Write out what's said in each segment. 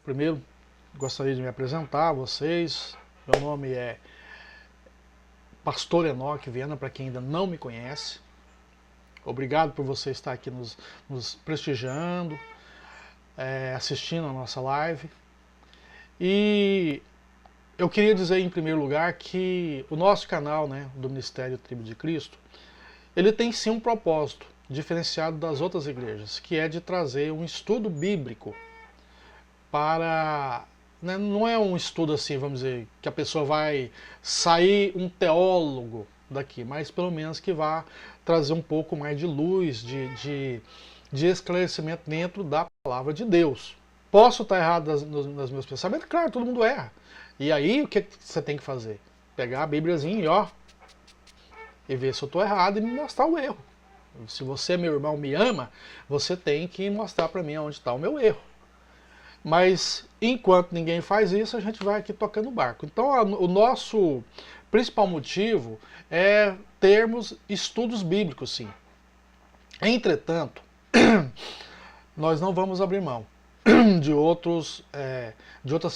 Primeiro, gostaria de me apresentar a vocês. Meu nome é Pastor Enoque Viana, para quem ainda não me conhece. Obrigado por você estar aqui nos prestigiando, assistindo a nossa live. E eu queria dizer em primeiro lugar que o nosso canal, do Ministério Tribo de Cristo, ele tem sim um propósito diferenciado das outras igrejas, que é de trazer um estudo bíblico para... Não é um estudo assim, vamos dizer, que a pessoa vai sair um teólogo daqui, mas pelo menos que vá trazer um pouco mais de luz, de esclarecimento dentro da palavra de Deus. Posso estar errado nos meus pensamentos? Claro, todo mundo erra. E aí, o que você tem que fazer? Pegar a Bíbliazinha e ver se eu estou errado e me mostrar o erro. Se você, meu irmão, me ama, você tem que mostrar para mim onde está o meu erro. Mas enquanto ninguém faz isso, a gente vai aqui tocando o barco. Então o nosso principal motivo é termos estudos bíblicos, sim. Entretanto, nós não vamos abrir mão de outras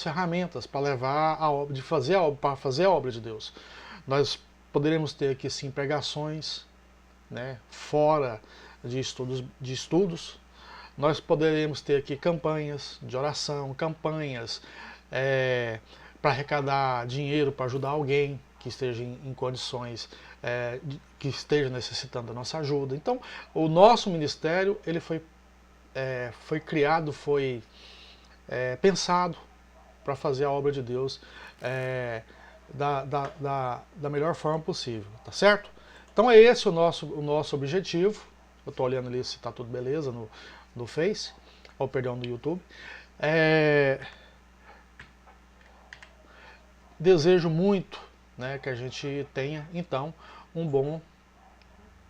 ferramentas para levar a obra, para fazer a obra de Deus. Nós poderemos ter aqui sim pregações, fora de estudos. Nós poderemos ter aqui campanhas de oração, campanhas para arrecadar dinheiro para ajudar alguém que esteja em condições, que esteja necessitando da nossa ajuda. Então, o nosso ministério ele foi criado, foi pensado para fazer a obra de Deus da melhor forma possível, tá certo? Então é esse o nosso objetivo. Eu estou olhando ali se está tudo beleza no Face, ou perdão, no YouTube. Desejo muito que a gente tenha, então, um bom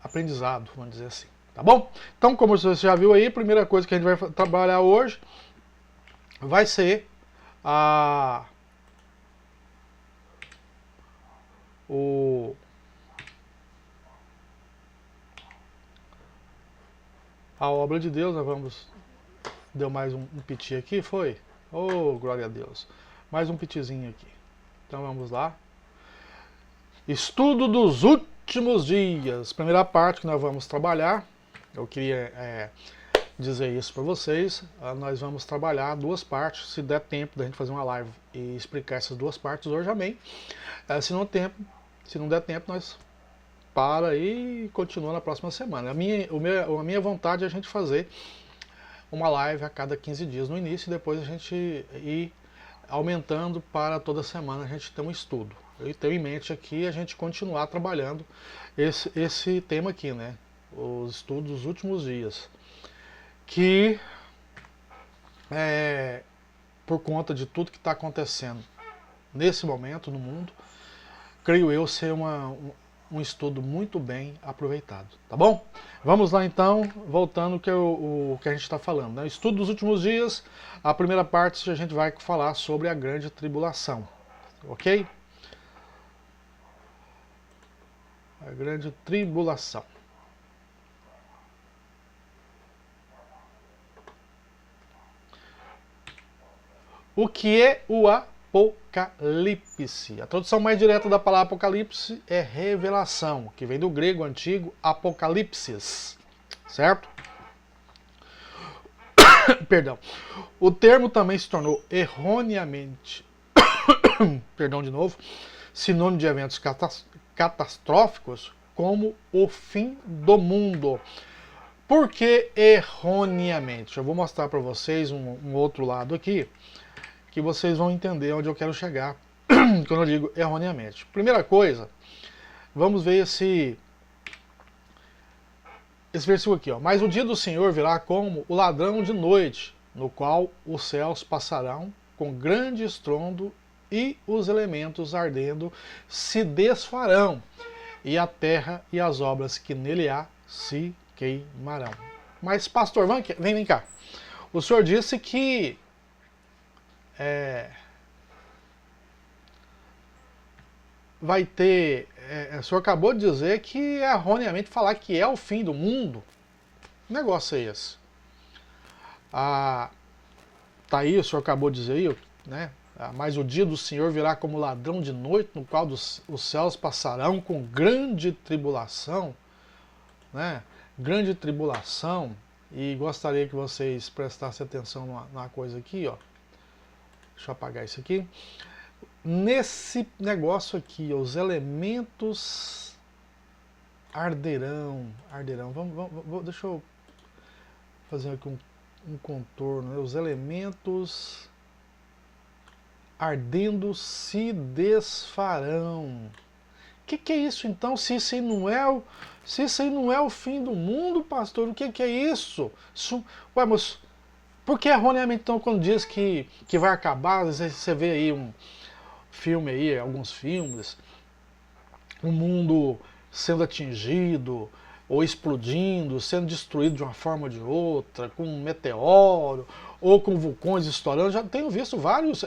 aprendizado, vamos dizer assim. Tá bom? Então, como você já viu aí, a primeira coisa que a gente vai trabalhar hoje vai ser a obra de Deus. Nós vamos... Deu mais um piti aqui, foi? Oh, glória a Deus. Mais um pitizinho aqui. Então vamos lá. Estudo dos últimos dias. Primeira parte que nós vamos trabalhar. Eu queria dizer isso para vocês. Nós vamos trabalhar duas partes. Se der tempo da gente fazer uma live e explicar essas duas partes hoje, amém. Se não der tempo, nós para e continua na próxima semana. A minha vontade é a gente fazer uma live a cada 15 dias no início e depois a gente ir aumentando para toda semana a gente ter um estudo. Eu tenho em mente aqui a gente continuar trabalhando esse tema aqui, os estudos dos últimos dias. Que, por conta de tudo que está acontecendo nesse momento no mundo, creio eu ser um estudo muito bem aproveitado, tá bom? Vamos lá então, voltando o que a gente está falando. Estudo dos últimos dias, a primeira parte a gente vai falar sobre a grande tribulação, ok? A grande tribulação. O que é o Apocalipse? A tradução mais direta da palavra Apocalipse é revelação, que vem do grego antigo Apocalipsis, certo? Perdão. O termo também se tornou erroneamente, perdão de novo, sinônimo de eventos catastróficos como o fim do mundo. Por que erroneamente? Eu vou mostrar para vocês um outro lado aqui, que vocês vão entender onde eu quero chegar quando eu digo erroneamente. Primeira coisa, vamos ver esse versículo aqui. Mas o dia do Senhor virá como o ladrão de noite, no qual os céus passarão com grande estrondo e os elementos ardendo se desfarão, e a terra e as obras que nele há se queimarão. Mas pastor, vem cá. O senhor disse que vai ter... o senhor acabou de dizer que é erroneamente falar que é o fim do mundo. Que negócio é esse? Tá aí, o senhor acabou de dizer aí, né? Mas o dia do Senhor virá como ladrão de noite, no qual os céus passarão com grande tribulação, né? Grande tribulação. E gostaria que vocês prestassem atenção numa coisa aqui, ó. Deixa eu apagar isso aqui. Nesse negócio aqui, ó, os elementos arderão. Deixa eu fazer aqui um contorno, né? Os elementos ardendo se desfarão. Que é isso então? Se isso aí não é o fim do mundo, pastor, o que é isso? Ué, mas por que erroneamente então quando diz que vai acabar, você vê aí um filme aí, alguns filmes, o mundo sendo atingido, ou explodindo, sendo destruído de uma forma ou de outra, com um meteoro, ou com vulcões estourando. Já tenho visto vários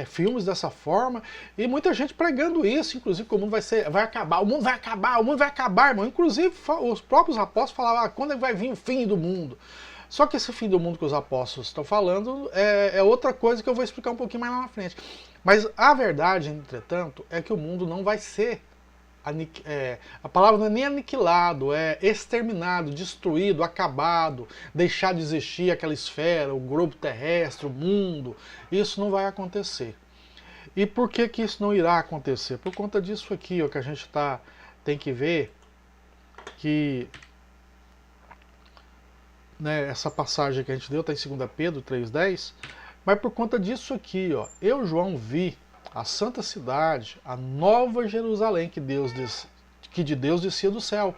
filmes dessa forma, e muita gente pregando isso, inclusive que o mundo vai acabar, o mundo vai acabar, o mundo vai acabar, irmão. Inclusive os próprios apóstolos falavam, quando é que vai vir o fim do mundo? Só que esse fim do mundo que os apóstolos estão falando é outra coisa que eu vou explicar um pouquinho mais lá na frente. Mas a verdade, entretanto, é que o mundo não vai ser a palavra não é nem aniquilado, é exterminado, destruído, acabado, deixar de existir aquela esfera, o globo terrestre, o mundo. Isso não vai acontecer. E por que isso não irá acontecer? Por conta disso aqui, ó, que a gente tem que ver que, né, essa passagem que a gente deu está em 2 Pedro 3,10, mas por conta disso aqui, ó, eu, João, vi a santa cidade, a nova Jerusalém que de Deus descia do céu,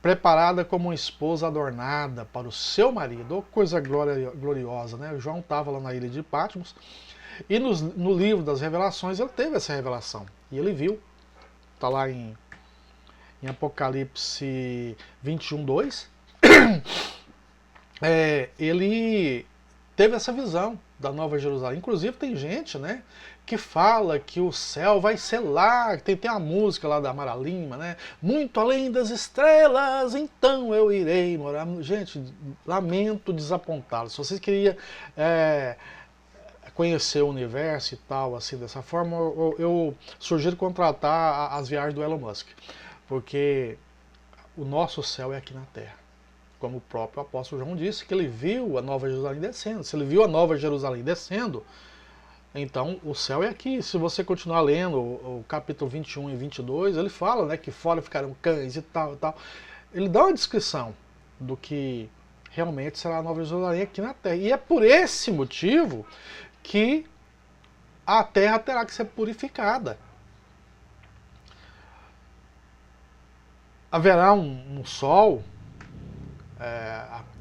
preparada como uma esposa adornada para o seu marido. Oh, coisa gloriosa, né? O João estava lá na ilha de Patmos, e no livro das revelações ele teve essa revelação, e ele viu, está lá em Apocalipse 21:2, ele teve essa visão da Nova Jerusalém. Inclusive tem gente, né, que fala que o céu vai ser lá, tem a música lá da Amara Lima, né, muito além das estrelas, então eu irei morar. Gente, lamento desapontá-los. Se vocês queriam conhecer o universo e tal, assim, dessa forma, eu sugiro contratar as viagens do Elon Musk, porque o nosso céu é aqui na Terra. Como o próprio apóstolo João disse, que ele viu a Nova Jerusalém descendo. Se ele viu a Nova Jerusalém descendo, então o céu é aqui. Se você continuar lendo o capítulo 21 e 22, ele fala, né, que fora ficaram cães e tal e tal. Ele dá uma descrição do que realmente será a Nova Jerusalém aqui na Terra. E é por esse motivo que a Terra terá que ser purificada. Haverá um sol,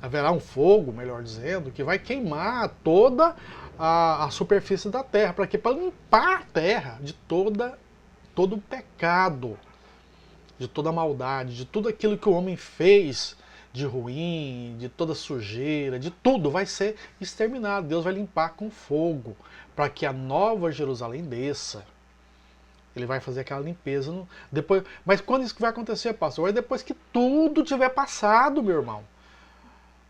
haverá um fogo, melhor dizendo, que vai queimar toda a superfície da terra. Para quê? Para limpar a terra de todo o pecado, de toda a maldade, de tudo aquilo que o homem fez de ruim, de toda sujeira, de tudo vai ser exterminado. Deus vai limpar com fogo, para que a Nova Jerusalém desça. Ele vai fazer aquela limpeza. Depois, mas quando isso vai acontecer, pastor? É depois que tudo tiver passado, meu irmão.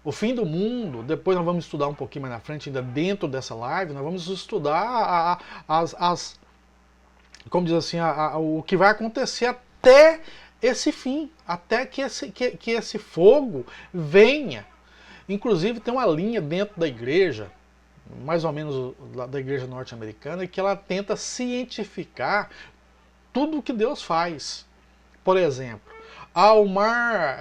O fim do mundo, depois nós vamos estudar um pouquinho mais na frente, ainda dentro dessa live, nós vamos estudar como diz assim, o que vai acontecer até esse fim, até que esse fogo venha. Inclusive tem uma linha dentro da igreja, mais ou menos da igreja norte-americana, que ela tenta cientificar tudo o que Deus faz. Por exemplo, o mar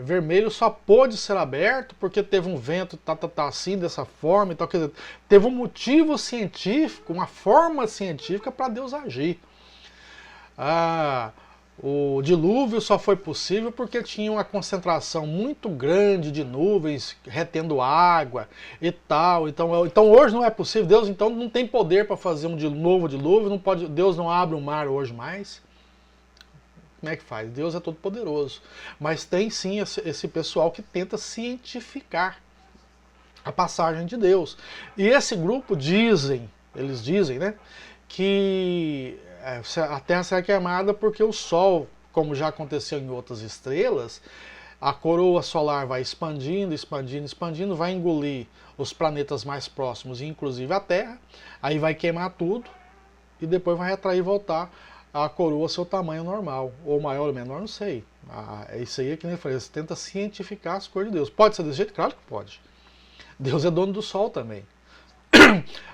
vermelho só pôde ser aberto porque teve um vento assim, dessa forma e tal. Quer dizer, teve um motivo científico, uma forma científica para Deus agir. O dilúvio só foi possível porque tinha uma concentração muito grande de nuvens retendo água e tal. Então hoje não é possível. Deus então não tem poder para fazer um novo dilúvio. Não pode, Deus não abre o mar hoje mais. Como é que faz? Deus é todo poderoso. Mas tem sim esse pessoal que tenta cientificar a passagem de Deus. E esse grupo eles dizem, né, que a Terra será queimada porque o Sol, como já aconteceu em outras estrelas, a coroa solar vai expandindo, expandindo, expandindo, vai engolir os planetas mais próximos, inclusive a Terra, aí vai queimar tudo e depois vai retrair e voltar a coroa ao seu tamanho normal, ou maior ou menor, não sei. Isso aí é que nem eu falei, você tenta cientificar as coisas de Deus. Pode ser desse jeito? Claro que pode. Deus é dono do Sol também.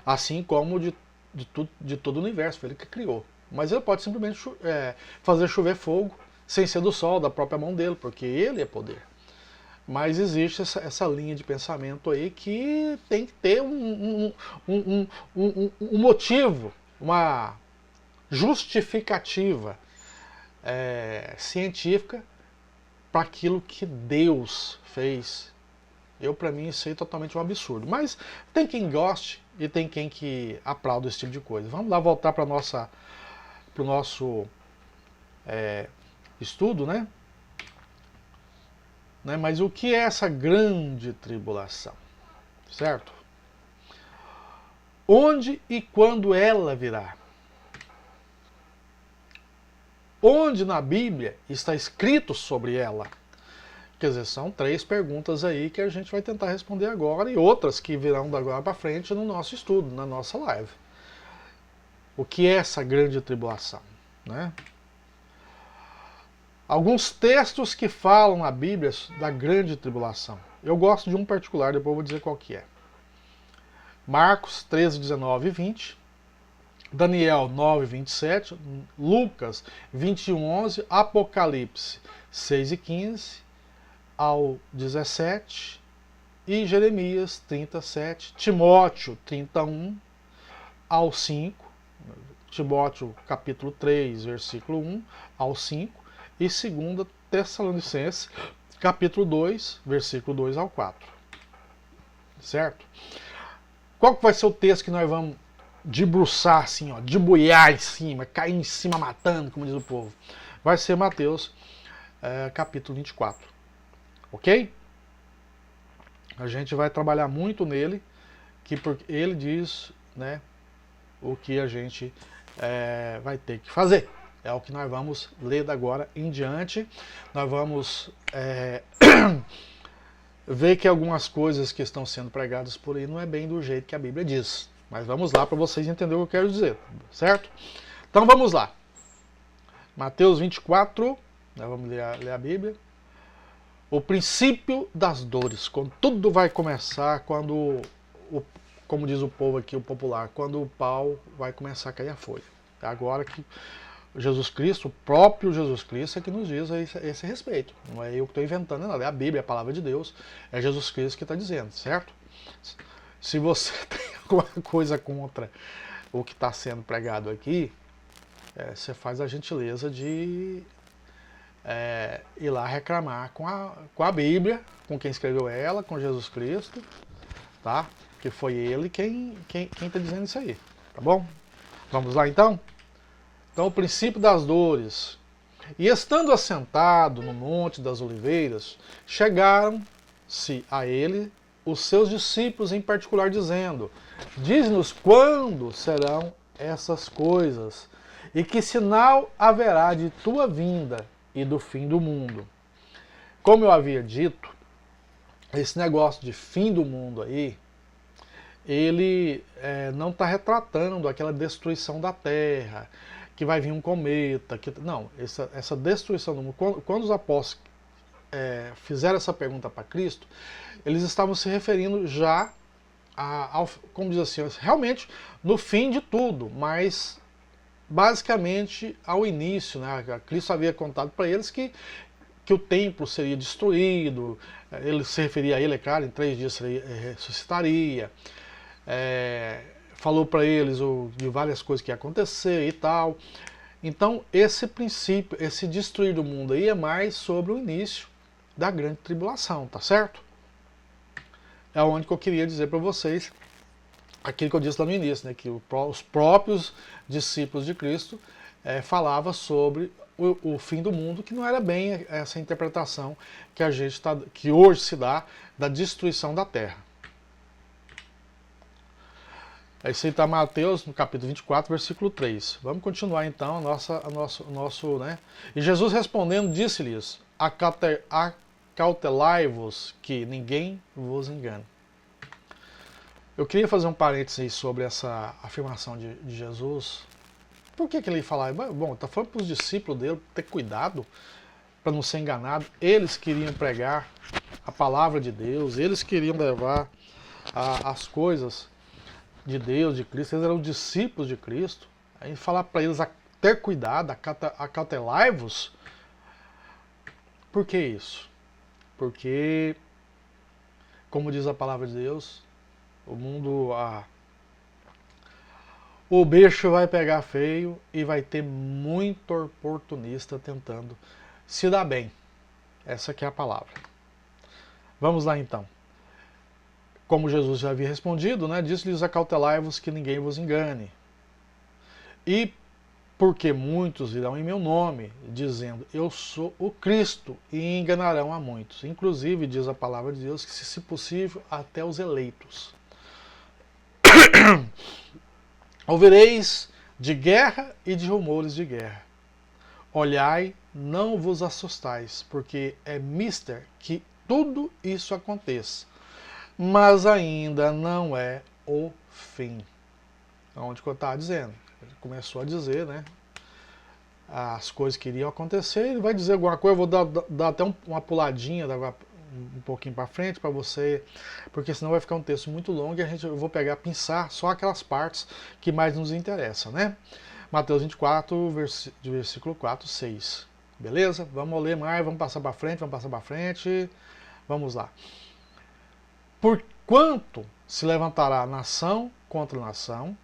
Assim como de todo o universo, foi ele que criou. Mas ele pode simplesmente fazer chover fogo sem ser do Sol, da própria mão dele, porque ele é poder. Mas existe essa linha de pensamento aí que tem que ter um motivo, uma justificativa científica para aquilo que Deus fez. Para mim, isso aí é totalmente um absurdo. Mas tem quem goste e tem quem que aplaude esse tipo de coisa. Vamos lá voltar para o nosso estudo, né? Mas o que é essa grande tribulação? Certo? Onde e quando ela virá? Onde na Bíblia está escrito sobre ela? Quer dizer, são 3 perguntas aí que a gente vai tentar responder agora e outras que virão da agora para frente no nosso estudo, na nossa live. O que é essa grande tribulação? Né? Alguns textos que falam na Bíblia da grande tribulação. Eu gosto de um particular, depois eu vou dizer qual que é. Marcos 13, 19 e 20. Daniel 9, 27, Lucas 21, 11, Apocalipse 6 e 15 ao 17 e Jeremias 37, Timóteo 31 ao 5, Timóteo capítulo 3, versículo 1 ao 5 e 2 Tessalonicenses capítulo 2, versículo 2 ao 4. Certo? Qual que vai ser o texto que nós vamos debruçar assim, ó, debuiar em cima, cair em cima matando, como diz o povo? Vai ser Mateus capítulo 24. Ok? A gente vai trabalhar muito nele, porque ele diz, né, o que a gente vai ter que fazer. É o que nós vamos ler da agora em diante. Nós vamos ver que algumas coisas que estão sendo pregadas por aí não é bem do jeito que a Bíblia diz. Mas vamos lá para vocês entenderem o que eu quero dizer, certo? Então vamos lá. Mateus 24, nós vamos ler a Bíblia. O princípio das dores, quando tudo vai começar, quando, como diz o povo aqui, o popular, quando o pau vai começar a cair a folha. É agora que Jesus Cristo, o próprio Jesus Cristo, é que nos diz a esse respeito. Não é eu que estou inventando nada, é a Bíblia, é a palavra de Deus, é Jesus Cristo que está dizendo, certo? Se você tem alguma coisa contra o que está sendo pregado aqui, você faz a gentileza de ir lá reclamar com a Bíblia, com quem escreveu ela, com Jesus Cristo, tá? Que foi ele quem está dizendo isso aí, tá bom? Vamos lá então? Então, o princípio das dores. E estando assentado no Monte das Oliveiras, chegaram-se a ele os seus discípulos em particular, dizendo: diz-nos quando serão essas coisas, e que sinal haverá de tua vinda e do fim do mundo. Como eu havia dito, esse negócio de fim do mundo aí, ele não está retratando aquela destruição da Terra, que vai vir um cometa. Não, essa destruição do mundo. Quando os apóstolos fizeram essa pergunta para Cristo, eles estavam se referindo já como diz assim, realmente no fim de tudo, mas basicamente ao início, né? Cristo havia contado para eles que o templo seria destruído, ele se referia a ele, é claro, em 3 dias ressuscitaria, falou para eles de várias coisas que ia acontecer e tal. Então esse princípio, esse destruir do mundo aí é mais sobre o início da grande tribulação, tá certo? É onde que eu queria dizer para vocês aquilo que eu disse lá no início, né, que os próprios discípulos de Cristo falavam sobre o fim do mundo, que não era bem essa interpretação que hoje se dá da destruição da Terra. Isso aí está Mateus, no capítulo 24, versículo 3. Vamos continuar então o nosso, né? E Jesus respondendo, disse-lhes: acautelai-vos que ninguém vos engane. Eu queria fazer um parênteses sobre essa afirmação de Jesus. Por que ele fala? Bom, está falando para os discípulos dele ter cuidado para não ser enganado. Eles queriam pregar a palavra de Deus, eles queriam levar as coisas de Deus, de Cristo, eles eram discípulos de Cristo. Aí falar para eles ter cuidado, acautelai-vos. Por que isso? Porque, como diz a palavra de Deus, o mundo, o bicho vai pegar feio e vai ter muito oportunista tentando se dar bem. Essa que é a palavra. Vamos lá então. Como Jesus já havia respondido, né, disse-lhes: acautelai-vos que ninguém vos engane. E porque muitos virão em meu nome, dizendo, eu sou o Cristo, e enganarão a muitos. Inclusive, diz a palavra de Deus, que se possível, até os eleitos. Ouvireis de guerra e de rumores de guerra. Olhai, não vos assustais, porque é mister que tudo isso aconteça. Mas ainda não é o fim. Onde que eu estava dizendo? Ele começou a dizer, né? As coisas que iriam acontecer. Ele vai dizer alguma coisa, eu vou dar até uma puladinha um pouquinho para frente para você, porque senão vai ficar um texto muito longo e eu vou pegar, pensar só aquelas partes que mais nos interessam, né? Mateus 24, versículo 4, 6. Beleza? Vamos ler mais, vamos passar para frente. Vamos lá. Porquanto se levantará nação contra nação,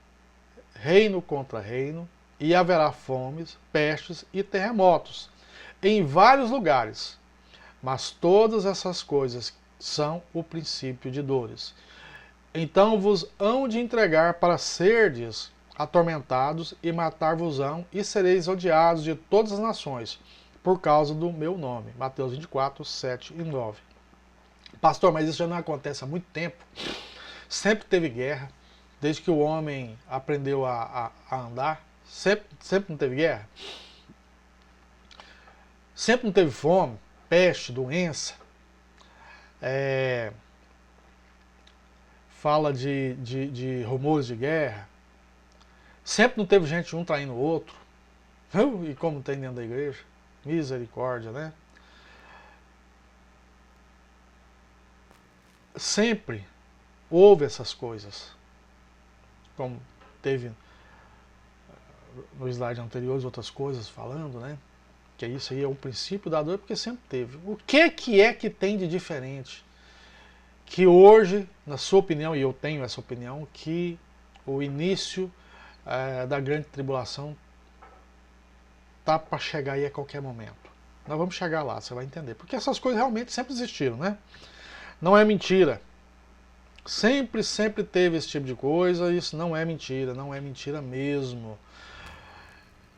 reino contra reino, e haverá fomes, pestes e terremotos em vários lugares. Mas todas essas coisas são o princípio de dores. Então vos hão de entregar para serdes atormentados e matar-vos-ão, e sereis odiados de todas as nações, por causa do meu nome. Mateus 24, 7 e 9. Pastor, mas isso já não acontece há muito tempo. Sempre teve guerra, desde que o homem aprendeu a andar. Sempre não teve guerra. Sempre não teve fome, peste, doença. Fala de rumores de guerra. Sempre não teve gente um traindo o outro. E como tem dentro da igreja. Misericórdia, né? Sempre houve essas coisas. Como teve no slide anterior outras coisas falando, né? Que isso aí é o princípio da dor, porque sempre teve. O que é que tem de diferente? Que hoje, na sua opinião, e eu tenho essa opinião, que o início da grande tribulação tá para chegar aí a qualquer momento. Nós vamos chegar lá, você vai entender. Porque essas coisas realmente sempre existiram, né? Não é mentira. Sempre teve esse tipo de coisa, isso não é mentira mesmo.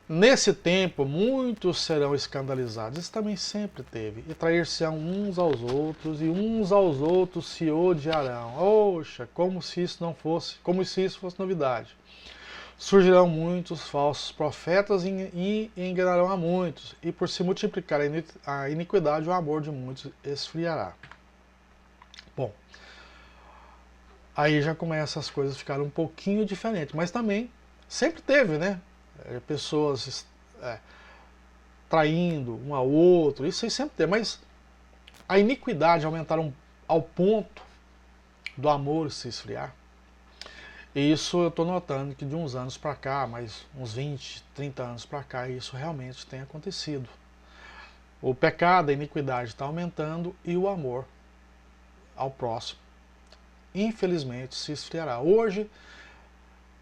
Nesse tempo, muitos serão escandalizados, isso também sempre teve, e trair-se-ão uns aos outros, e uns aos outros se odiarão. Oxa, como se isso fosse novidade. Surgirão muitos falsos profetas e enganarão a muitos, e por se multiplicar a iniquidade, o amor de muitos esfriará. Bom, aí já começa as coisas a ficar um pouquinho diferentes, mas também sempre teve, né? Pessoas traindo um ao outro, isso aí sempre teve, mas a iniquidade aumentar ao ponto do amor se esfriar. E isso eu estou notando que de uns anos para cá, mais uns 20, 30 anos para cá, isso realmente tem acontecido. O pecado, a iniquidade está aumentando e o amor ao próximo, infelizmente, se esfriará. Hoje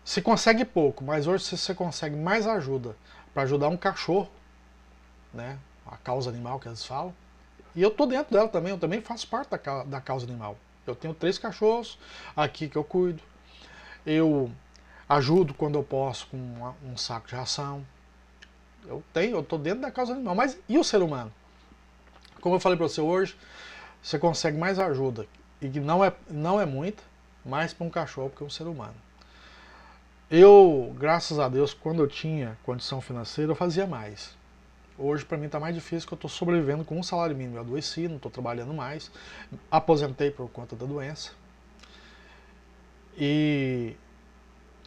se consegue pouco, mas hoje você consegue mais ajuda para ajudar um cachorro, né? A causa animal que eles falam. E eu tô dentro dela também, eu também faço parte da causa animal. Eu tenho 3 cachorros aqui que eu cuido. Eu ajudo quando eu posso com um saco de ração. Eu tô dentro da causa animal. Mas e o ser humano? Como eu falei para você hoje, você consegue mais ajuda. E não é muita, mais para um cachorro que um ser humano. Eu, graças a Deus, quando eu tinha condição financeira, eu fazia mais. Hoje para mim está mais difícil, que eu estou sobrevivendo com um salário mínimo. Eu adoeci, não estou trabalhando mais, aposentei por conta da doença e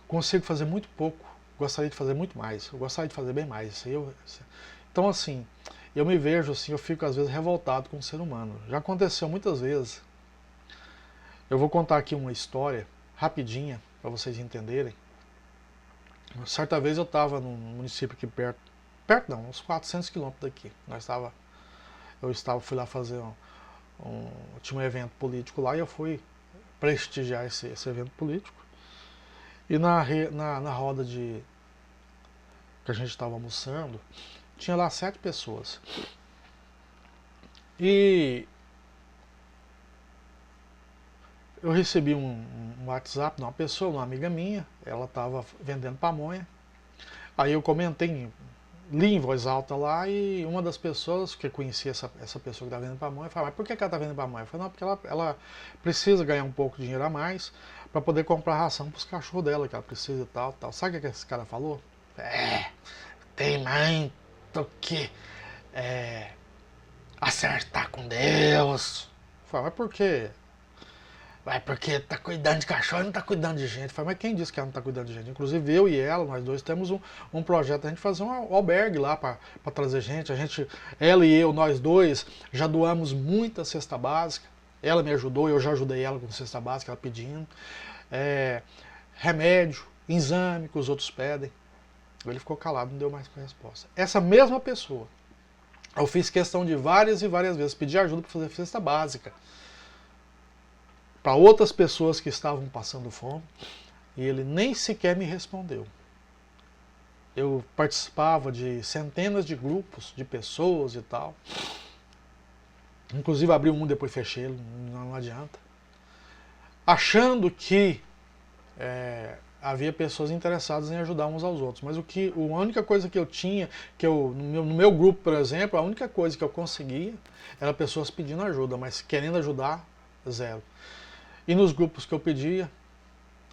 consigo fazer muito pouco. Gostaria de fazer muito mais, eu gostaria de fazer bem mais. Então assim, eu me vejo assim, eu fico às vezes revoltado com o ser humano. Já aconteceu muitas vezes. Eu vou contar aqui uma história rapidinha para vocês entenderem. Certa vez eu estava num município aqui perto não, uns 400 quilômetros daqui. Fui lá fazer tinha um evento político lá e eu fui prestigiar esse evento político. E na roda que a gente estava almoçando, tinha lá 7 pessoas. E eu recebi um WhatsApp de uma pessoa, uma amiga minha, ela estava vendendo pamonha. Aí eu comentei, li em voz alta lá, e uma das pessoas que conhecia essa pessoa que estava vendendo pamonha, falou: mas por que ela está vendendo pamonha? Eu falei: não, porque ela precisa ganhar um pouco de dinheiro a mais para poder comprar ração para os cachorros dela, que ela precisa e tal, tal. Sabe o que esse cara falou? Tem muito que acertar com Deus. Eu falei: mas por quê? Vai, porque tá cuidando de cachorro e não tá cuidando de gente. Falei: mas quem disse que ela não tá cuidando de gente? Inclusive eu e ela, nós dois temos um projeto, a gente fazer um albergue lá para trazer gente. Ela e eu, nós dois, já doamos muita cesta básica. Ela me ajudou, eu já ajudei ela com cesta básica, ela pedindo. Remédio, exame que os outros pedem. Ele ficou calado, não deu mais resposta. Essa mesma pessoa, eu fiz questão de várias e várias vezes pedir ajuda para fazer cesta básica para outras pessoas que estavam passando fome, e ele nem sequer me respondeu. Eu participava de centenas de grupos de pessoas e tal. Inclusive abri um, depois fechei ele, não adianta. Achando que havia pessoas interessadas em ajudar uns aos outros. Mas a única coisa que eu tinha, no meu grupo, por exemplo, a única coisa que eu conseguia era pessoas pedindo ajuda, mas querendo ajudar, zero. E nos grupos que eu pedia,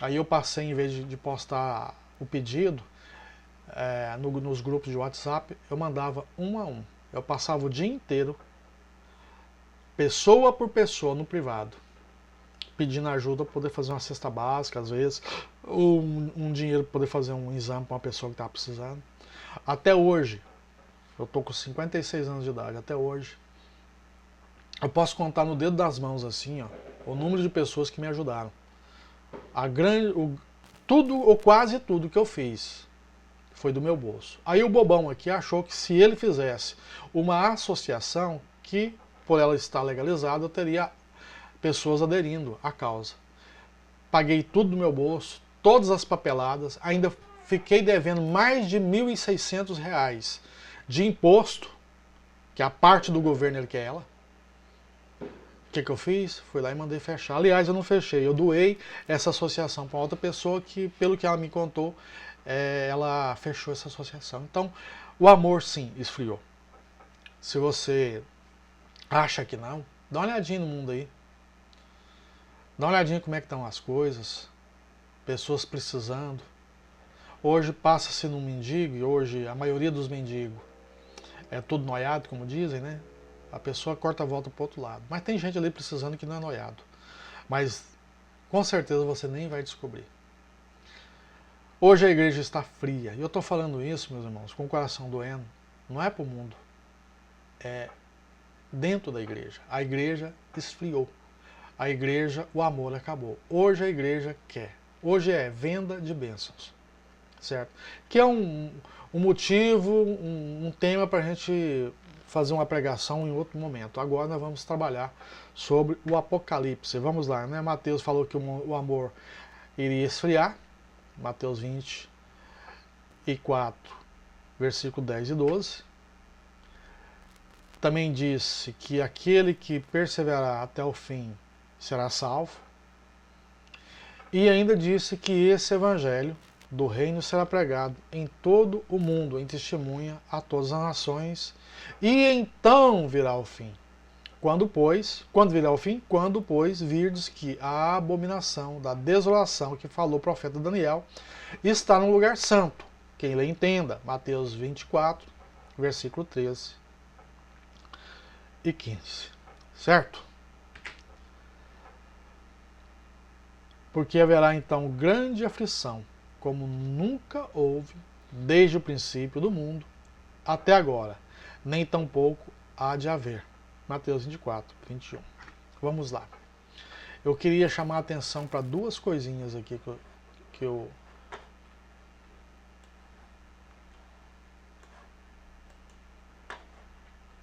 aí eu passei, em vez de postar o pedido nos grupos de WhatsApp, eu mandava um a um. Eu passava o dia inteiro, pessoa por pessoa, no privado, pedindo ajuda para poder fazer uma cesta básica, às vezes, ou um dinheiro para poder fazer um exame para uma pessoa que estava precisando. Até hoje, eu estou com 56 anos de idade, até hoje, eu posso contar no dedo das mãos assim, ó, o número de pessoas que me ajudaram. Tudo ou quase tudo que eu fiz foi do meu bolso. Aí o bobão aqui achou que se ele fizesse uma associação, que por ela estar legalizada, eu teria pessoas aderindo à causa. Paguei tudo do meu bolso, todas as papeladas, ainda fiquei devendo mais de R$1.600 de imposto, que a parte do governo ele quer ela. O que eu fiz? Fui lá e mandei fechar. Aliás, eu não fechei, eu doei essa associação para outra pessoa que, pelo que ela me contou, ela fechou essa associação. Então, o amor sim esfriou. Se você acha que não, dá uma olhadinha no mundo aí. Dá uma olhadinha como é que estão as coisas. Pessoas precisando. Hoje passa-se num mendigo, e hoje a maioria dos mendigos é tudo noiado, como dizem, né? A pessoa corta a volta para o outro lado. Mas tem gente ali precisando que não é noiado. Mas com certeza você nem vai descobrir. Hoje a igreja está fria. E eu estou falando isso, meus irmãos, com o coração doendo. Não é para o mundo. É dentro da igreja. A igreja esfriou. A igreja, o amor acabou. Hoje a igreja quer. Hoje é venda de bênçãos. Certo? Que é um motivo, um tema para a gente fazer uma pregação em outro momento. Agora nós vamos trabalhar sobre o Apocalipse. Vamos lá, né? Mateus falou que o amor iria esfriar. Mateus 24, versículo 10 e 12. Também disse que aquele que perseverar até o fim será salvo. E ainda disse que esse evangelho do reino será pregado em todo o mundo, em testemunha a todas as nações, e então virá o fim. Quando virá o fim? Quando, pois, virdes que a abominação da desolação que falou o profeta Daniel está no lugar santo. Quem lê entenda. Mateus 24, versículo 13 e 15, certo? Porque haverá então grande aflição, como nunca houve desde o princípio do mundo até agora, nem tampouco há de haver. Mateus 24, 21. Vamos lá. Eu queria chamar a atenção para duas coisinhas aqui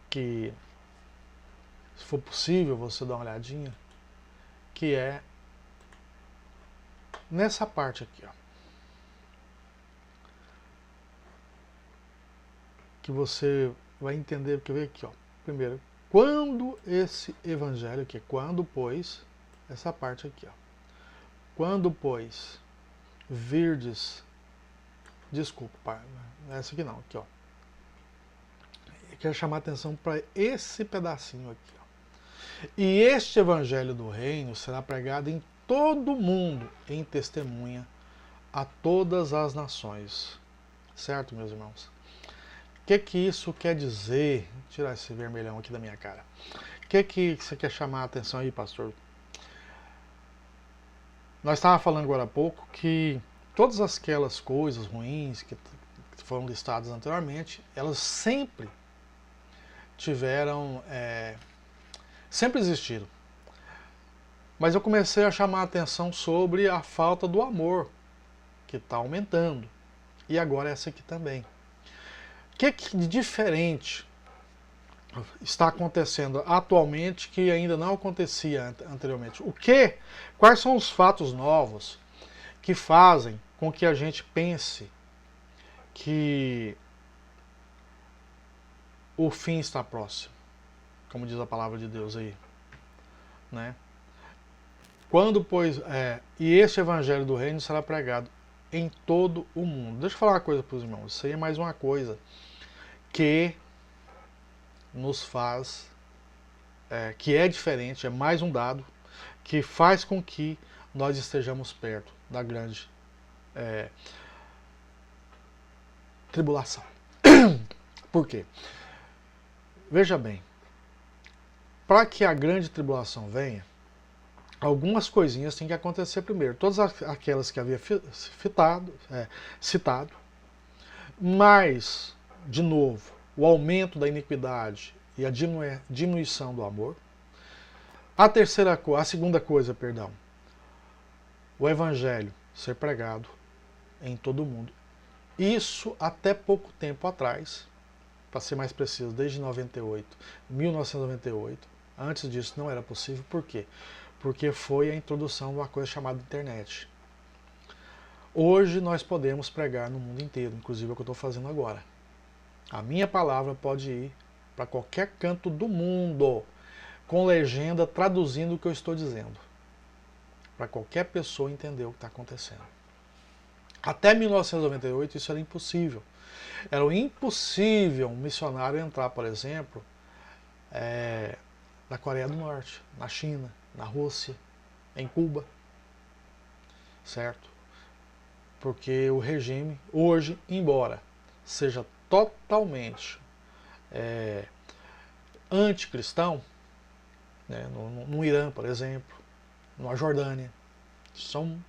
que se for possível você dar uma olhadinha, que é nessa parte aqui, ó, que você vai entender, porque vem aqui, ó, primeiro, quando esse evangelho, que é quando, pois, essa parte aqui, ó, quando, pois, virdes, desculpa, pai, não é essa aqui não, aqui, ó, eu quero chamar a atenção para esse pedacinho aqui, ó. E este evangelho do reino será pregado em todo o mundo em testemunha a todas as nações. Certo, meus irmãos? O que isso quer dizer? Vou tirar esse vermelhão aqui da minha cara. O que você quer chamar a atenção aí, pastor? Nós estávamos falando agora há pouco que todas aquelas coisas ruins que foram listadas anteriormente, elas sempre tiveram, sempre existiram. Mas eu comecei a chamar a atenção sobre a falta do amor, que está aumentando. E agora essa aqui também. O que de diferente está acontecendo atualmente que ainda não acontecia anteriormente? Quais são os fatos novos que fazem com que a gente pense que o fim está próximo, como diz a palavra de Deus aí, né? Quando, pois, e este evangelho do reino será pregado em todo o mundo. Deixa eu falar uma coisa para os irmãos. Isso aí é mais uma coisa que nos faz, que é diferente, é mais um dado que faz com que nós estejamos perto da grande tribulação. Por quê? Veja bem, para que a grande tribulação venha, algumas coisinhas têm que acontecer primeiro. Todas aquelas que havia citado, mas, de novo, o aumento da iniquidade e a diminuição do amor. A segunda coisa, o evangelho ser pregado em todo o mundo. Isso até pouco tempo atrás, para ser mais preciso, desde 1998, antes disso não era possível. Por quê? Porque foi a introdução de uma coisa chamada internet. Hoje nós podemos pregar no mundo inteiro, inclusive é o que eu estou fazendo agora. A minha palavra pode ir para qualquer canto do mundo, com legenda traduzindo o que eu estou dizendo, para qualquer pessoa entender o que está acontecendo. Até 1998 isso era impossível. Era impossível um missionário entrar, por exemplo, na Coreia do Norte, na China, na Rússia, em Cuba, certo? Porque o regime hoje, embora seja totalmente anticristão, né, no Irã, por exemplo, na Jordânia, são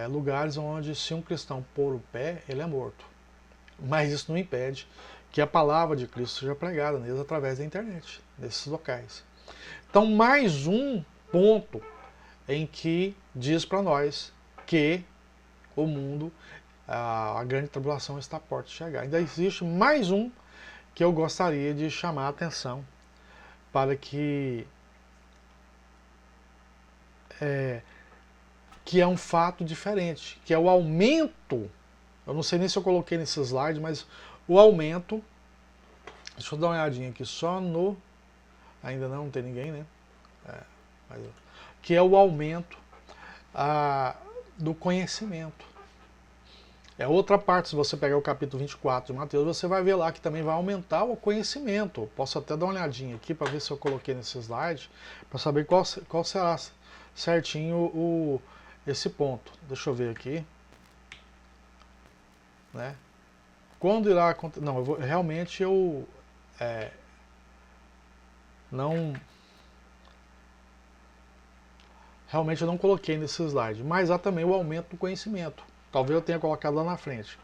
lugares onde, se um cristão pôr o pé, ele é morto. Mas isso não impede que a palavra de Cristo seja pregada neles através da internet, nesses locais. Então, mais um ponto em que diz para nós que o mundo, a grande tribulação está à porta de chegar. Ainda existe mais um que eu gostaria de chamar a atenção para que é um fato diferente, que é o aumento, eu não sei nem se eu coloquei nesse slide, mas o aumento, deixa eu dar uma olhadinha aqui só no, ainda não tem ninguém, né? Que é o aumento do conhecimento. É outra parte, se você pegar o capítulo 24 de Mateus, você vai ver lá que também vai aumentar o conhecimento. Posso até dar uma olhadinha aqui para ver se eu coloquei nesse slide, para saber qual será certinho esse ponto. Deixa eu ver aqui. Né? Quando irá acontecer? Não, realmente eu não realmente eu não coloquei nesse slide, mas há também o aumento do conhecimento. Talvez eu tenha colocado lá na frente.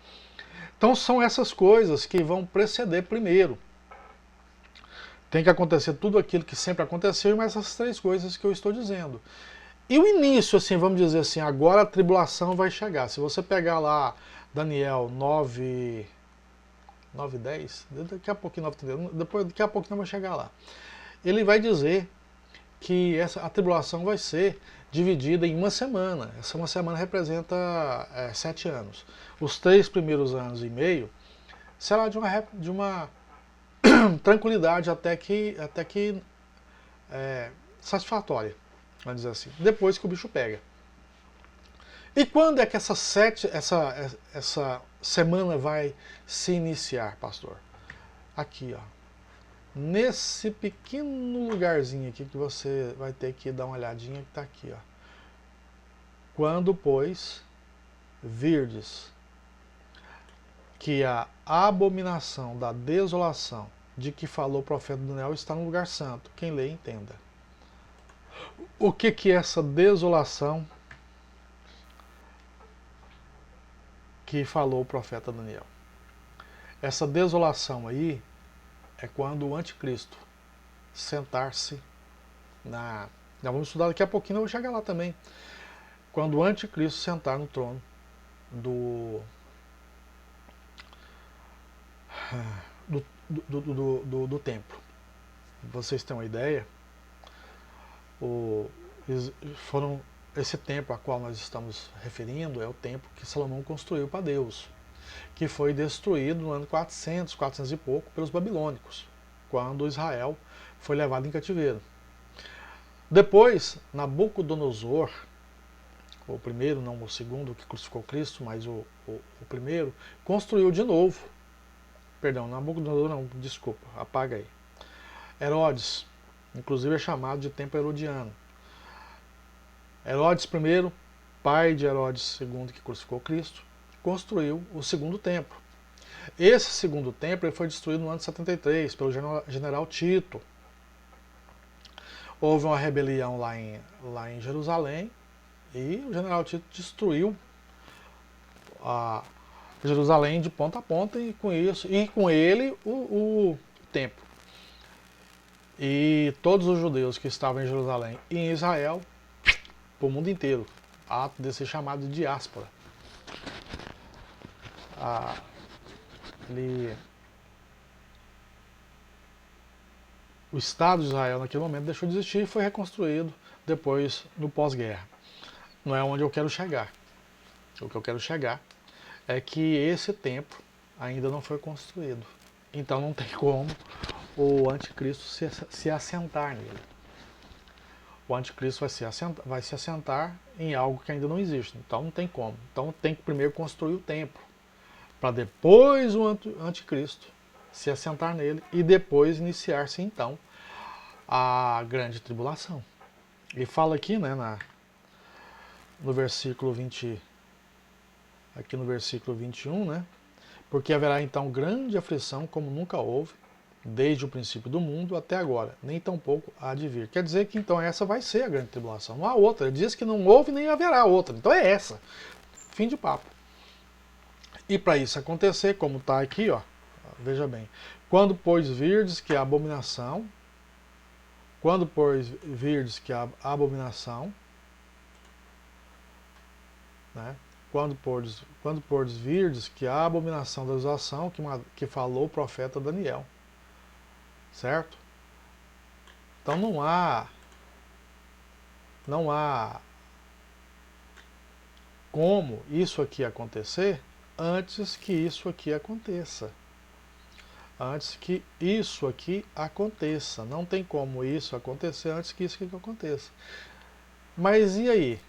Então são essas coisas que vão preceder primeiro. Tem que acontecer tudo aquilo que sempre aconteceu, mas essas três coisas que eu estou dizendo. E o início, assim, vamos dizer assim, agora a tribulação vai chegar. Se você pegar lá Daniel 9, 10, daqui a pouquinho, 9, depois, daqui a pouquinho eu vou chegar lá. Ele vai dizer que a tribulação vai ser dividida em uma semana. Essa uma semana representa 7 anos. Os 3 primeiros anos e meio será de uma tranquilidade até que satisfatória, vamos dizer assim. Depois que o bicho pega. E quando é que essa semana vai se iniciar, pastor? Aqui, ó. Nesse pequeno lugarzinho aqui que você vai ter que dar uma olhadinha, que está aqui, ó. Quando, pois, virdes que a abominação da desolação de que falou o profeta Daniel está no lugar santo. Quem lê, entenda. O que é essa desolação que falou o profeta Daniel? Essa desolação aí é quando o anticristo sentar-se na... Nós vamos estudar daqui a pouquinho, eu vou chegar lá também. Quando o anticristo sentar no trono do templo. Vocês têm uma ideia? Esse templo a qual nós estamos referindo é o templo que Salomão construiu para Deus, que foi destruído no ano 400 e pouco pelos babilônicos, quando Israel foi levado em cativeiro. Depois, Nabucodonosor, o primeiro, não o segundo que crucificou Cristo, mas o primeiro, construiu de novo. Perdão, Nabucodonosor não, desculpa, apaga aí. Herodes, inclusive é chamado de templo herodiano. Herodes I, pai de Herodes II, que crucificou Cristo, construiu o segundo templo. Esse segundo templo ele foi destruído no ano de 73 pelo general Tito. Houve uma rebelião lá em Jerusalém e o general Tito destruiu Jerusalém de ponta a ponta e com ele o templo. E todos os judeus que estavam em Jerusalém e em Israel, para o mundo inteiro, ato de ser chamado de diáspora. O Estado de Israel naquele momento deixou de existir e foi reconstruído depois no pós-guerra. Não é onde eu quero chegar. O que eu quero chegar é que esse templo ainda não foi construído. Então não tem como o anticristo se assentar nele. O anticristo vai se assentar em algo que ainda não existe. Então não tem como. Então tem que primeiro construir o templo, para depois o anticristo se assentar nele e depois iniciar-se então a grande tribulação. Ele fala aqui, né, no versículo 20, aqui no versículo 21, né? Porque haverá então grande aflição como nunca houve, desde o princípio do mundo até agora, nem tampouco há de vir. Quer dizer que então essa vai ser a grande tribulação, não há outra. Ele diz que não houve nem haverá outra. Então é essa. Fim de papo. E para isso acontecer, como está aqui, ó, veja bem, quando pois virdes que a abominação, né? Quando pordes virdes que a abominação da desolação que falou o profeta Daniel, certo? Então não há como isso aqui acontecer antes que isso aqui aconteça. Antes que isso aqui aconteça. Não tem como isso acontecer antes que isso aqui aconteça. Mas e aí?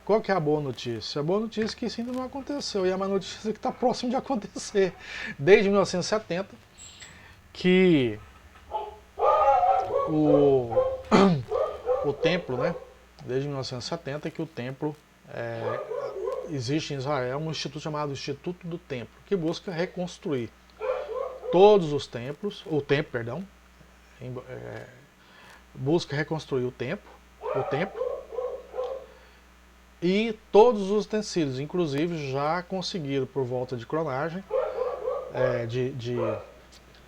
Qual que é a boa notícia? A boa notícia é que isso ainda não aconteceu. E a má notícia é que está próximo de acontecer. Desde 1970, que o templo, né? Desde 1970 que o templo existe em Israel um instituto chamado Instituto do Templo, que busca reconstruir todos os templos, o templo, perdão, busca reconstruir o templo, e todos os utensílios, inclusive já conseguiram por volta de cronagem,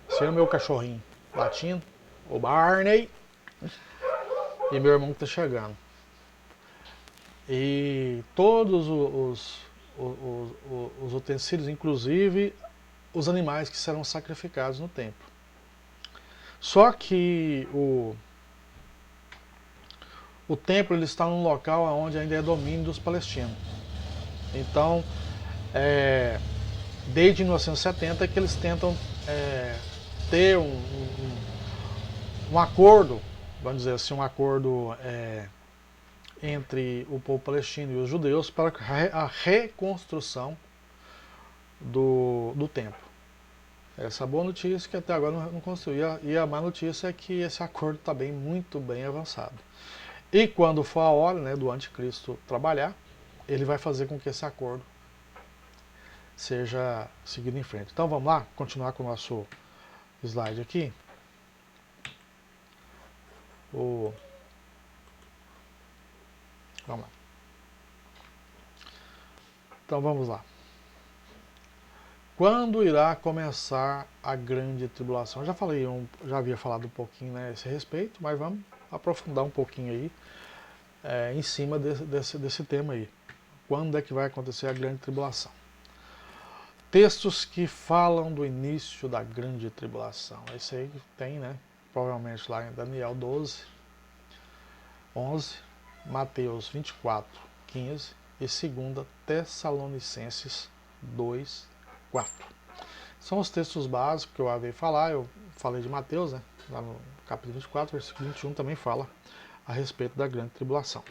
se é o meu cachorrinho latindo, o Barney, e meu irmão que está chegando. E todos os utensílios, inclusive os animais que serão sacrificados no templo. Só que o templo ele está num local onde ainda é domínio dos palestinos. Então, desde 1970 que eles tentam ter um acordo, vamos dizer assim, um acordo entre o povo palestino e os judeus para a reconstrução do templo. Essa é a boa notícia, que até agora não construiu, e a má notícia é que esse acordo está muito bem avançado. E quando for a hora, né, do anticristo trabalhar, ele vai fazer com que esse acordo seja seguido em frente. Então vamos lá, continuar com o nosso slide aqui. Vamos lá. Então vamos lá. Quando irá começar a grande tribulação? Já havia falado um pouquinho, né, a esse respeito, mas vamos aprofundar um pouquinho aí em cima desse tema aí. Quando é que vai acontecer a grande tribulação? Textos que falam do início da grande tribulação. Esse aí tem, né, provavelmente lá em Daniel 12, 11, Mateus 24, 15 e 2 Tessalonicenses 2, 4. São os textos básicos que eu havia falar. Eu falei de Mateus, né? Lá no capítulo 24, versículo 21 também fala a respeito da grande tribulação.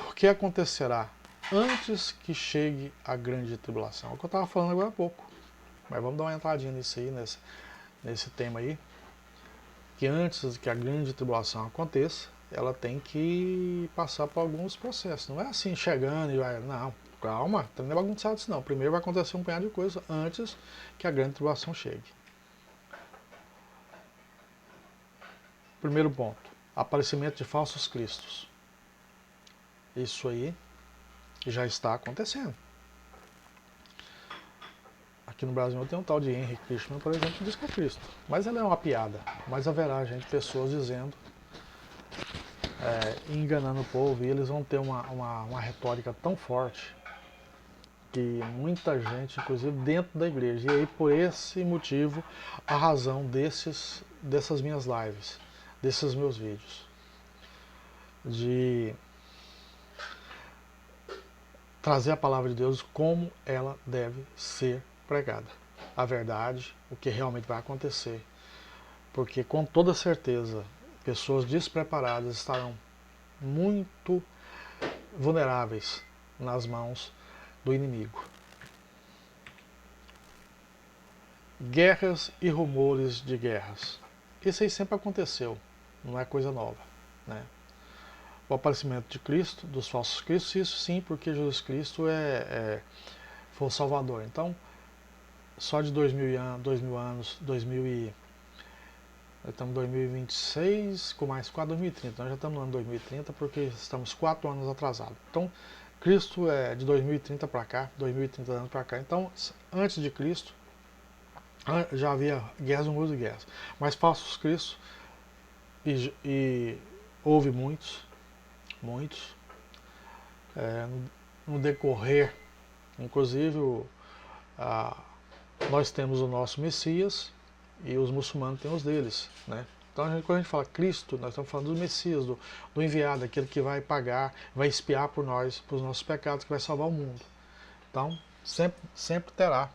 O que acontecerá antes que chegue a grande tribulação? É o que eu estava falando agora há pouco. Mas vamos dar uma entradinha nisso aí, nesse tema aí. Que antes que a grande tribulação aconteça, ela tem que passar por alguns processos. Não é assim, chegando e vai... Não, calma, não é bagunçado isso não. Primeiro vai acontecer um punhado de coisa antes que a grande tribulação chegue. Primeiro ponto, aparecimento de falsos cristos. Isso aí já está acontecendo. Aqui no Brasil tem um tal de Henry Christian, por exemplo, que diz que é Cristo. Mas ela é uma piada. Mas haverá pessoas dizendo, enganando o povo, e eles vão ter uma retórica tão forte que muita gente, inclusive dentro da igreja, e aí por esse motivo, a razão dessas minhas lives, desses meus vídeos, de trazer a palavra de Deus como ela deve ser pregada. A verdade, o que realmente vai acontecer. Porque com toda certeza, pessoas despreparadas estarão muito vulneráveis nas mãos do inimigo. Guerras e rumores de guerras. Isso aí sempre aconteceu, não é coisa nova, né? O aparecimento de Cristo, dos falsos cristos, isso sim, porque Jesus Cristo foi o Salvador. Então, só de 2000 anos, nós estamos em 2026, com mais 4, 2030. Nós já estamos no ano 2030 porque estamos 4 anos atrasados. Então, Cristo é de 2030 para cá, 2030 anos para cá. Então, antes de Cristo, já havia guerras, rumores de guerras. Mas falsos cristos, e houve muitos, no decorrer, inclusive nós temos o nosso Messias e os muçulmanos têm os deles, né? Então quando a gente fala Cristo, nós estamos falando do Messias, do enviado, aquele que vai pagar, vai expiar por nós, pelos nossos pecados, que vai salvar o mundo. Então sempre terá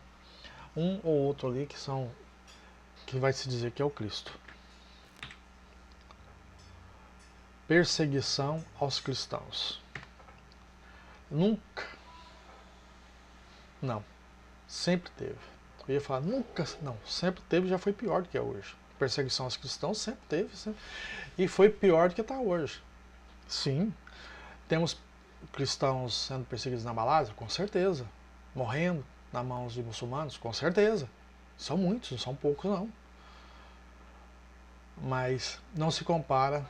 um ou outro ali que vai se dizer que é o Cristo. Perseguição aos cristãos. Nunca. Não. Sempre teve. Eu ia falar nunca. Não. Sempre teve, já foi pior do que é hoje. Perseguição aos cristãos sempre teve. Sempre. E foi pior do que está hoje. Sim. Temos cristãos sendo perseguidos na Malásia? Com certeza. Morrendo nas mãos de muçulmanos? Com certeza. São muitos, não são poucos não. Mas não se compara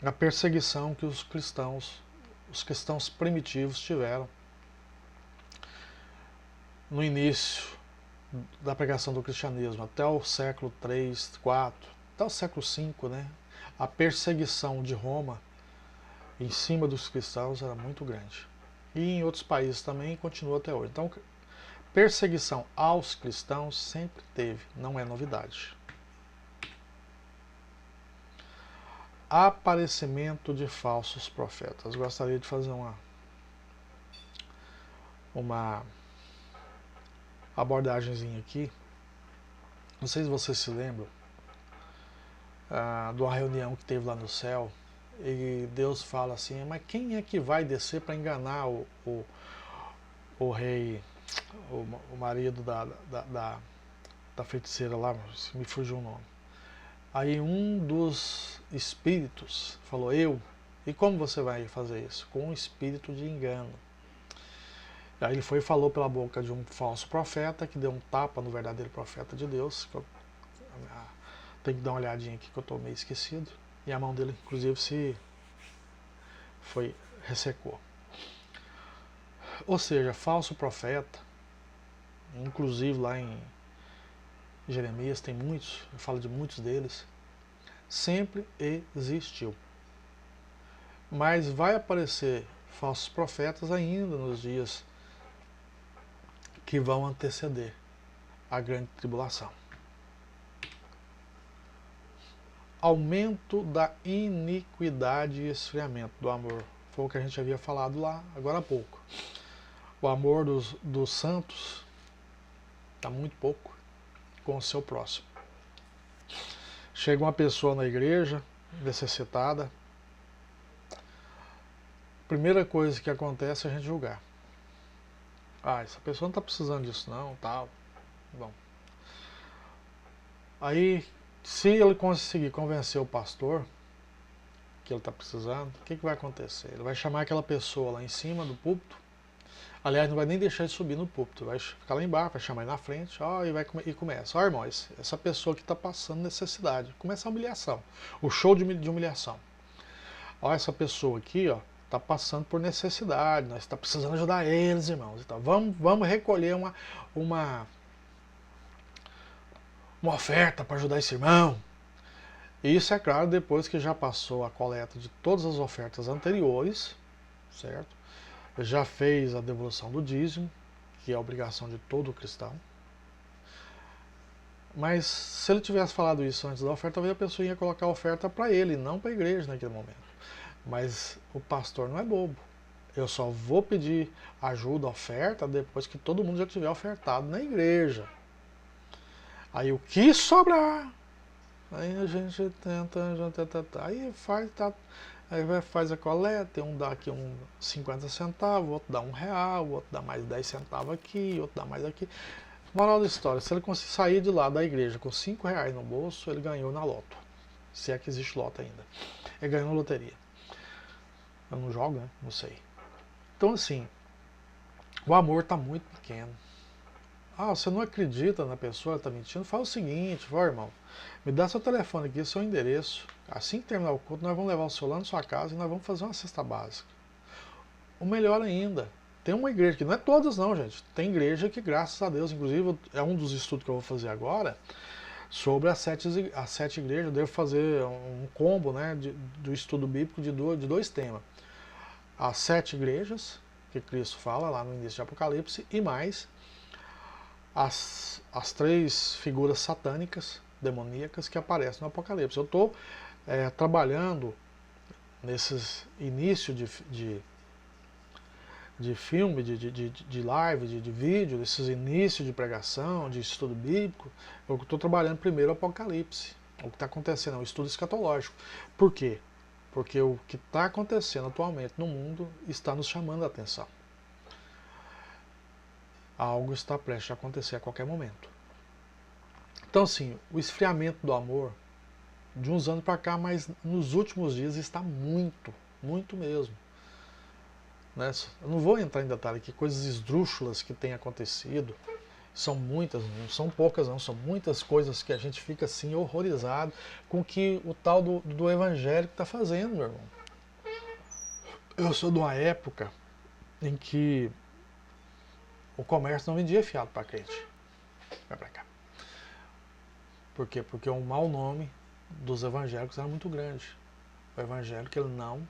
à perseguição que os cristãos primitivos tiveram no início da pregação do cristianismo, até o século 3, 4, até o século 5, né? A perseguição de Roma em cima dos cristãos era muito grande. E em outros países também continua até hoje. Então, perseguição aos cristãos sempre teve, não é novidade. Aparecimento de falsos profetas. Gostaria de fazer uma abordagemzinha aqui. Não sei se vocês se lembram de uma reunião que teve lá no céu, e Deus fala assim, mas quem é que vai descer para enganar o rei, o marido da feiticeira lá, me fugiu o nome. Aí um dos espíritos falou, eu. E como você vai fazer isso? Com um espírito de engano. Aí ele foi e falou pela boca de um falso profeta, que deu um tapa no verdadeiro profeta de Deus. Tem que dar uma olhadinha aqui que eu estou meio esquecido. E a mão dele, inclusive, ressecou. Ou seja, falso profeta, inclusive lá em Jeremias tem muitos, eu falo de muitos deles, sempre existiu. Mas vai aparecer falsos profetas ainda nos dias que vão anteceder a grande tribulação. Aumento da iniquidade e esfriamento do amor. Foi o que a gente havia falado lá agora há pouco. O amor dos santos está muito pouco com o seu próximo. Chega uma pessoa na igreja, necessitada, primeira coisa que acontece é a gente julgar. Ah, essa pessoa não está precisando disso não, tal. Bom. Aí, se ele conseguir convencer o pastor que ele está precisando, o que vai acontecer? Ele vai chamar aquela pessoa lá em cima do púlpito. Aliás, não vai nem deixar de subir no púlpito, vai ficar lá embaixo, vai chamar ele na frente, e começa. Ó, irmãos, essa pessoa que está passando necessidade. Começa a humilhação, o show de humilhação. Ó, essa pessoa aqui, ó, está passando por necessidade, nós estamos precisando ajudar eles, irmãos. Então, vamos recolher uma oferta para ajudar esse irmão. E isso é claro depois que já passou a coleta de todas as ofertas anteriores, certo? Já fez a devolução do dízimo, que é a obrigação de todo cristão. Mas se ele tivesse falado isso antes da oferta, talvez a pessoa ia colocar a oferta para ele, não para a igreja naquele momento. Mas o pastor não é bobo. Eu só vou pedir ajuda, oferta, depois que todo mundo já tiver ofertado na igreja. Aí o que sobrar, aí a gente tenta, aí faz a coleta, um dá aqui 50 centavos, outro dá R$1, outro dá mais 10 centavos aqui, outro dá mais aqui. Moral da história, se ele conseguir sair de lá da igreja com R$5 no bolso, ele ganhou na loto. Se é que existe loto ainda. Ele ganhou na loteria. Eu não jogo, né? Não sei. Então assim, o amor está muito pequeno. Ah, você não acredita na pessoa, está mentindo? Fala o seguinte, irmão, me dá seu telefone aqui, seu endereço. Assim que terminar o culto, nós vamos levar o seu lá na sua casa e nós vamos fazer uma cesta básica. O melhor ainda, tem uma igreja, que não é todas não, gente. Tem igreja que, graças a Deus, inclusive é um dos estudos que eu vou fazer agora, sobre as sete igrejas. Eu devo fazer um combo, né, do estudo bíblico de dois temas. As 7 igrejas, que Cristo fala lá no início de Apocalipse, e mais as 3 figuras satânicas, demoníacas, que aparecem no Apocalipse. Eu estou trabalhando nesses inícios de filme, de live, de vídeo, desses inícios de pregação, de estudo bíblico. Eu estou trabalhando primeiro o Apocalipse. O que está acontecendo é um estudo escatológico. Por quê? Porque o que está acontecendo atualmente no mundo está nos chamando a atenção. Algo está prestes a acontecer a qualquer momento. Então, assim, o esfriamento do amor, de uns anos para cá, mas nos últimos dias está muito, muito mesmo. né? Eu não vou entrar em detalhe aqui, coisas esdrúxulas que têm acontecido. São muitas, não são poucas não, são muitas coisas que a gente fica assim horrorizado com o que o tal do evangélico está fazendo, meu irmão. Eu sou de uma época em que o comércio não vendia fiado para crente. Vai para cá. Por quê? Porque o mau nome dos evangélicos era muito grande. O evangélico ele não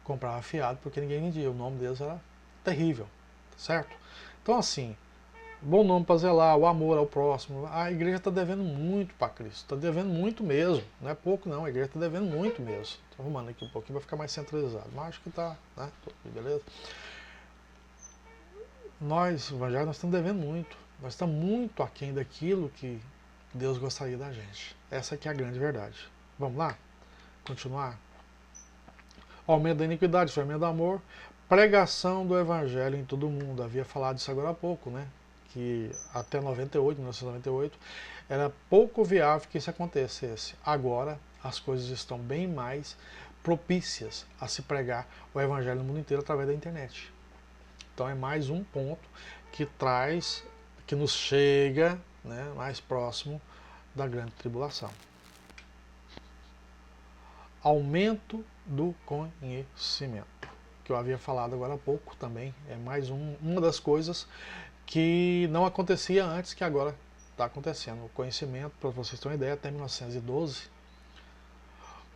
comprava fiado porque ninguém vendia. O nome deles era terrível, certo? Então assim, bom nome para zelar, o amor ao próximo. A igreja está devendo muito para Cristo, está devendo muito mesmo. Não é pouco não, a igreja está devendo muito mesmo. Estou arrumando aqui um pouquinho para ficar mais centralizado, mas acho que está, né? Beleza? Nós, evangélicos, nós estamos devendo muito. Nós estamos muito aquém daquilo que Deus gostaria da gente. Essa aqui é a grande verdade. Vamos lá? Continuar? Aumento da iniquidade, fermento do amor, pregação do evangelho em todo mundo. Havia falado isso agora há pouco, né? Que até 1998, era pouco viável que isso acontecesse. Agora as coisas estão bem mais propícias a se pregar o evangelho no mundo inteiro através da internet. Então é mais um ponto que traz, que nos chega, né, mais próximo da grande tribulação. Aumento do conhecimento, que eu havia falado agora há pouco também, é mais uma das coisas que não acontecia antes, que agora está acontecendo. O conhecimento, para vocês terem uma ideia, até 1912,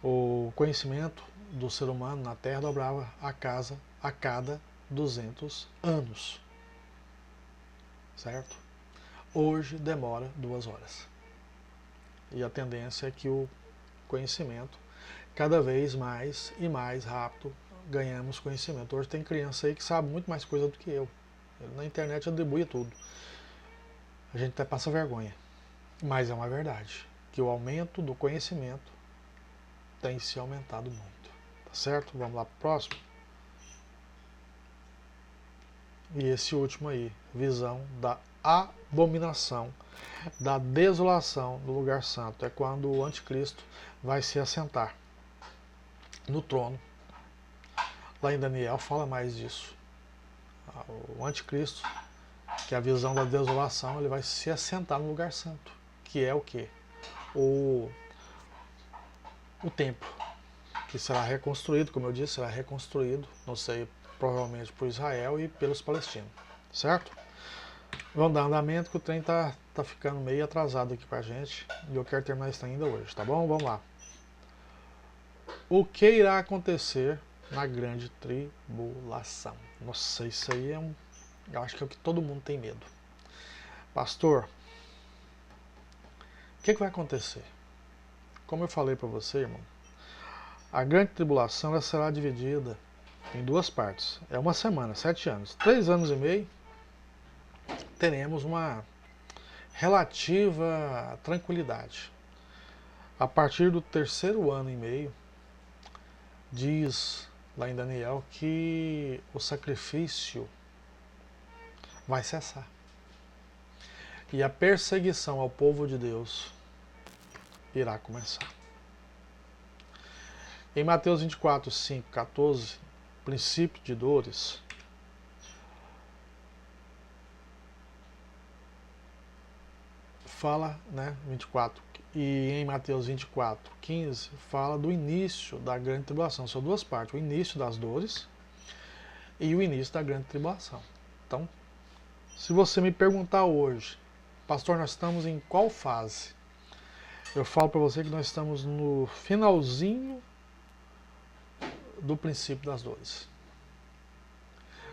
o conhecimento do ser humano na Terra dobrava a cada 200 anos, certo? Hoje demora 2 horas. E a tendência é que o conhecimento, cada vez mais e mais rápido, ganhamos conhecimento. Hoje tem criança aí que sabe muito mais coisa do que eu. Na internet atribui tudo. A gente até passa vergonha. Mas é uma verdade, que o aumento do conhecimento tem se aumentado muito. Tá certo? Vamos lá para o próximo. E esse último aí, visão da abominação, da desolação do lugar santo. É quando o anticristo vai se assentar no trono. Lá em Daniel fala mais disso. O anticristo, que é a visão da desolação, ele vai se assentar no lugar santo. Que é o quê? O templo, que será reconstruído, como eu disse, será reconstruído, não sei, provavelmente por Israel e pelos palestinos. Certo? Vamos dar andamento que o trem tá ficando meio atrasado aqui pra gente. E eu quero terminar isso ainda hoje, tá bom? Vamos lá. O que irá acontecer na grande tribulação? Nossa, isso aí é eu acho que é o que todo mundo tem medo. Pastor, o que vai acontecer? Como eu falei para você, irmão, a grande tribulação ela será dividida em 2 partes. É uma semana, 7 anos. 3 anos e meio, teremos uma relativa tranquilidade. A partir do 3º ano e meio, diz lá em Daniel que o sacrifício vai cessar. E a perseguição ao povo de Deus irá começar. Em Mateus 24, 5, 14, princípio de dores, fala, né, 24, e em Mateus 24, 15, fala do início da grande tribulação. São 2 partes, o início das dores e o início da grande tribulação. Então, se você me perguntar hoje, pastor, nós estamos em qual fase? Eu falo para você que nós estamos no finalzinho do princípio das dores.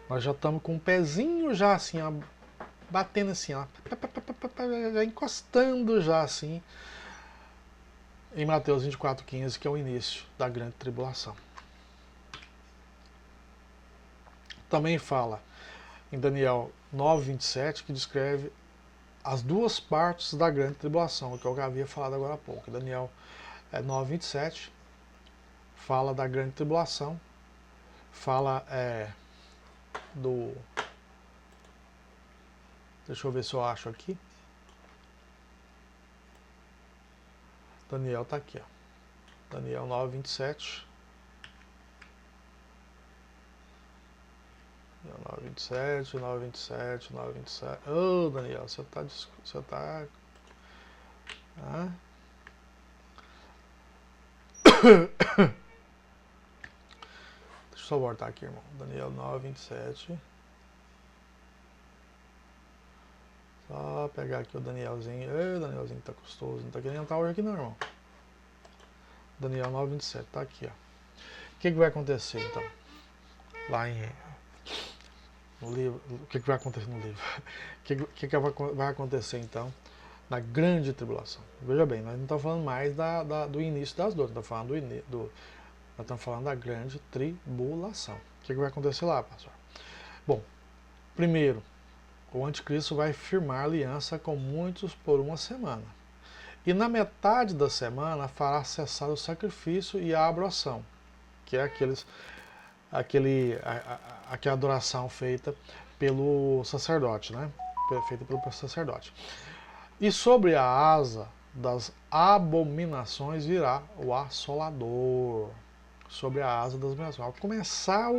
Nós já estamos com um pezinho já assim, ó, batendo assim, ó, já encostando já assim em Mateus 24:15, que é o início da grande tribulação. Também fala em Daniel 9:27, que descreve as 2 partes da grande tribulação, que eu havia falado agora há pouco. Daniel 9:27 fala da grande tribulação, fala do... Deixa eu ver se eu acho aqui. Daniel está aqui, ó. Daniel 9:27. 927, 927, 927. Ô, Daniel, você tá... Ah. Deixa eu só voltar aqui, irmão. Daniel 927. Só pegar aqui o Danielzinho. Ei, o Danielzinho tá gostoso. Não tá querendo entrar hoje aqui não, irmão. Daniel 927, tá aqui, ó. O que vai acontecer, então? Lá no livro. O que vai acontecer no livro? O que vai acontecer, então, na grande tribulação? Veja bem, nós não estamos falando mais do início das dores. Nós estamos falando da grande tribulação. O que vai acontecer lá, pastor? Bom, primeiro, o anticristo vai firmar aliança com muitos por uma semana. E na metade da semana fará cessar o sacrifício e a adoração, que é aquela adoração feita pelo sacerdote, né? Feita pelo sacerdote. E sobre a asa das abominações virá o assolador. Sobre a asa das abominações. Ao começar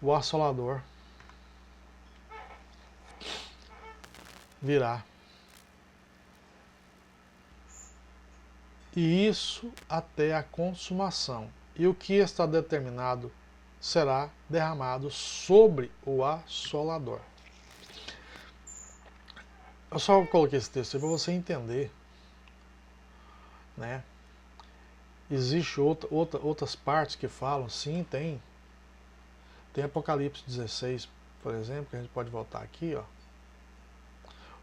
o assolador virá. E isso até a consumação. E o que está determinado será derramado sobre o assolador. Eu só coloquei esse texto aí para você entender, né? Existem outras partes que falam, sim, tem. Tem Apocalipse 16, por exemplo, que a gente pode voltar aqui, ó.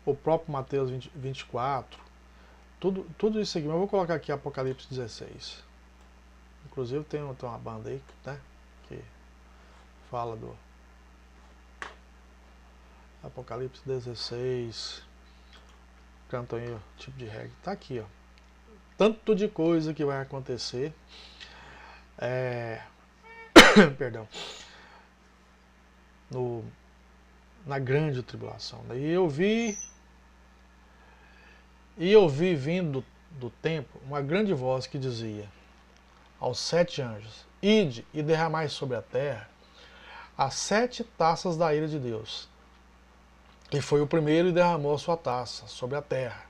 O próprio Mateus 24. Tudo isso aqui, mas eu vou colocar aqui Apocalipse 16. Inclusive tem uma banda aí, né, que fala do Apocalipse 16. Cantam aí o tipo de reggae. Tá aqui, ó. Tanto de coisa que vai acontecer. Perdão. Na grande tribulação. E eu vi vindo do templo uma grande voz que dizia aos 7 anjos: ide e derramai sobre a terra as 7 taças da ira de Deus. E foi o primeiro e derramou a sua taça sobre a terra.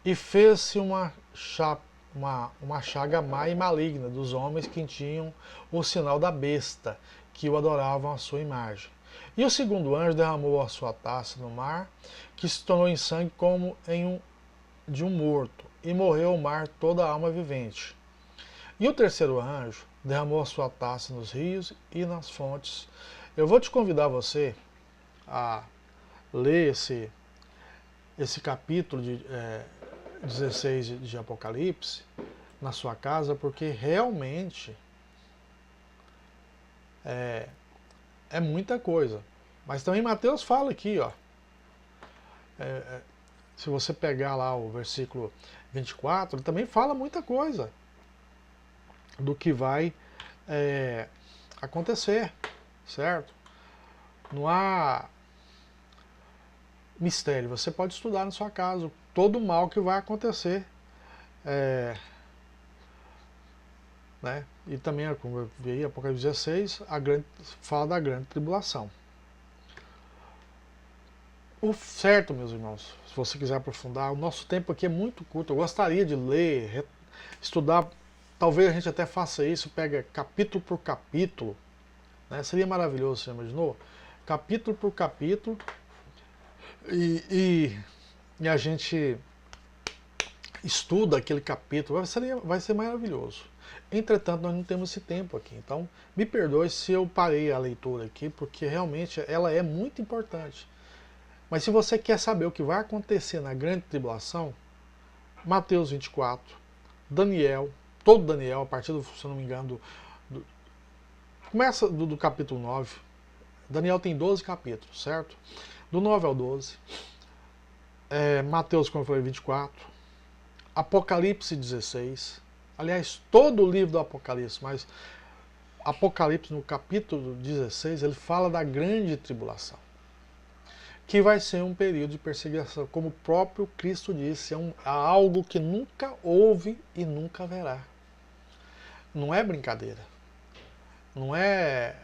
E fez-se uma chaga má e maligna dos homens que tinham o sinal da besta, que o adoravam à sua imagem. E o segundo anjo derramou a sua taça no mar, que se tornou em sangue como de um morto, e morreu o mar toda a alma vivente. E o terceiro anjo derramou a sua taça nos rios e nas fontes. Eu vou te convidar você a ler esse capítulo de 16 de Apocalipse na sua casa, porque realmente é muita coisa. Mas também Mateus fala aqui, ó. Se você pegar lá o versículo 24, ele também fala muita coisa do que vai acontecer, certo? Não há mistério. Você pode estudar na sua casa todo o mal que vai acontecer. Né? E também, como eu vi aí, Apocalipse 16, fala da grande tribulação. O certo, meus irmãos, se você quiser aprofundar, o nosso tempo aqui é muito curto. Eu gostaria de ler, estudar, talvez a gente até faça isso, pega capítulo por capítulo, né? Seria maravilhoso, você imaginou? Capítulo por capítulo, e a gente estuda aquele capítulo, vai ser maravilhoso. Entretanto, nós não temos esse tempo aqui, então me perdoe se eu parei a leitura aqui, porque realmente ela é muito importante. Mas se você quer saber o que vai acontecer na grande tribulação, Mateus 24, Daniel, todo Daniel, a partir do, se eu não me engano, começa do capítulo 9, Daniel tem 12 capítulos, certo? Do 9 ao 12, Mateus, como eu falei, 24, Apocalipse 16, aliás, todo o livro do Apocalipse, mas Apocalipse no capítulo 16, ele fala da grande tribulação, que vai ser um período de perseguição, como o próprio Cristo disse, é algo que nunca houve e nunca haverá. Não é brincadeira. Não é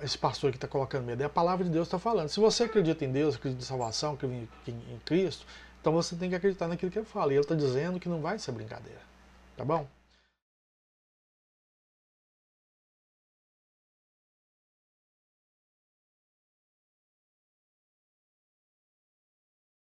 esse pastor que está colocando medo, é a palavra de Deus que está falando. Se você acredita em Deus, acredita em salvação, acredita em Cristo, então você tem que acreditar naquilo que ele fala. E ele está dizendo que não vai ser brincadeira. Tá bom?